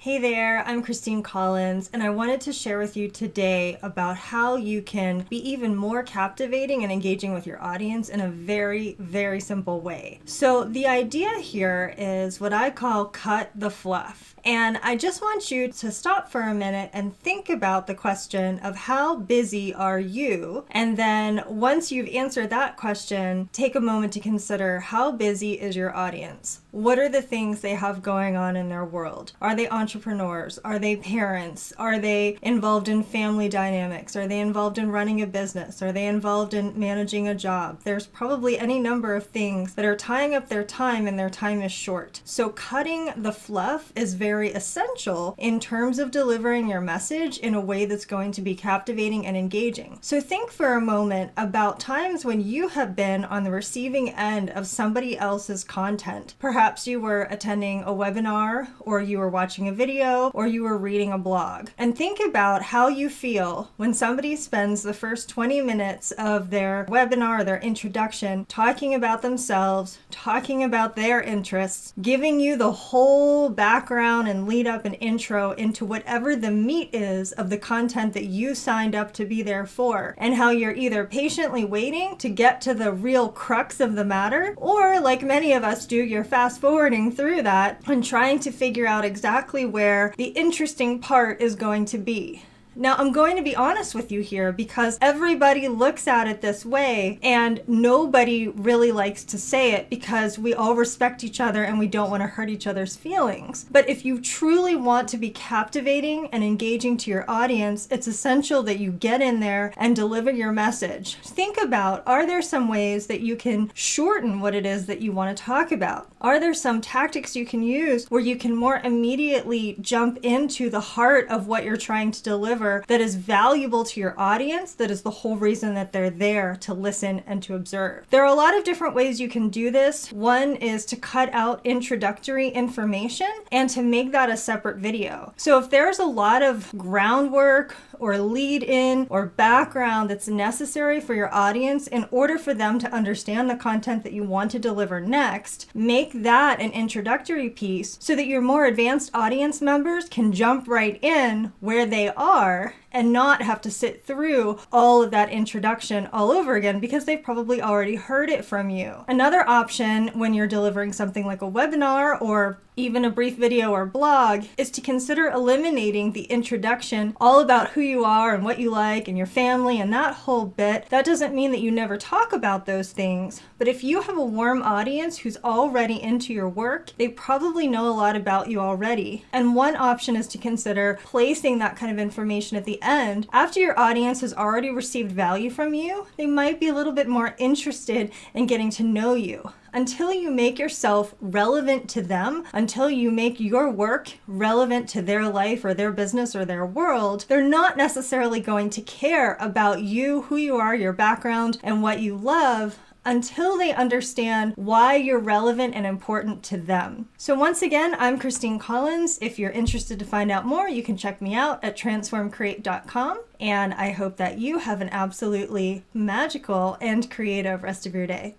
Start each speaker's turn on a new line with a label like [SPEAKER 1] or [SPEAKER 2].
[SPEAKER 1] Hey there, I'm Christine Collins, and I wanted to share with you today about how you can be even more captivating and engaging with your audience in a very, very simple way. So the idea here is what I call cut the fluff. And I just want you to stop for a minute and think about the question of how busy are you? And then once you've answered that question, take a moment to consider how busy is your audience? What are the things they have going on in their world? Are they entrepreneurs? Are they parents? Are they involved in family dynamics? Are they involved in running a business? Are they involved in managing a job? There's probably any number of things that are tying up their time, and their time is short. So cutting the fluff is very essential in terms of delivering your message in a way that's going to be captivating and engaging. So think for a moment about times when you have been on the receiving end of somebody else's content. Perhaps you were attending a webinar, or you were watching a video, or you were reading a blog. And think about how you feel when somebody spends the first 20 minutes of their webinar, their introduction, talking about themselves, talking about their interests, giving you the whole background and lead up and intro into whatever the meat is of the content that you signed up to be there for, and how you're either patiently waiting to get to the real crux of the matter, or like many of us do, you're fast forwarding through that and trying to figure out exactly where the interesting part is going to be. Now, I'm going to be honest with you here because everybody looks at it this way, and nobody really likes to say it because we all respect each other and we don't want to hurt each other's feelings. But if you truly want to be captivating and engaging to your audience, it's essential that you get in there and deliver your message. Think about, are there some ways that you can shorten what it is that you want to talk about? Are there some tactics you can use where you can more immediately jump into the heart of what you're trying to deliver that is valuable to your audience, that is the whole reason that they're there to listen and to observe? There are a lot of different ways you can do this. One is to cut out introductory information and to make that a separate video. So if there's a lot of groundwork or lead in or background that's necessary for your audience in order for them to understand the content that you want to deliver next, make that an introductory piece so that your more advanced audience members can jump right in where they are and not have to sit through all of that introduction all over again because they've probably already heard it from you. Another option when you're delivering something like a webinar or even a brief video or blog is to consider eliminating the introduction, all about who you are and what you like and your family and that whole bit. That doesn't mean that you never talk about those things, but if you have a warm audience who's already into your work, they probably know a lot about you already. And one option is to consider placing that kind of information at the end. After your audience has already received value from you, they might be a little bit more interested in getting to know you. Until you make yourself relevant to them, until you make your work relevant to their life or their business or their world, they're not necessarily going to care about you, who you are, your background, and what you love until they understand why you're relevant and important to them. So once again, I'm Christine Collins. If you're interested to find out more, you can check me out at transformcreate.com. And I hope that you have an absolutely magical and creative rest of your day.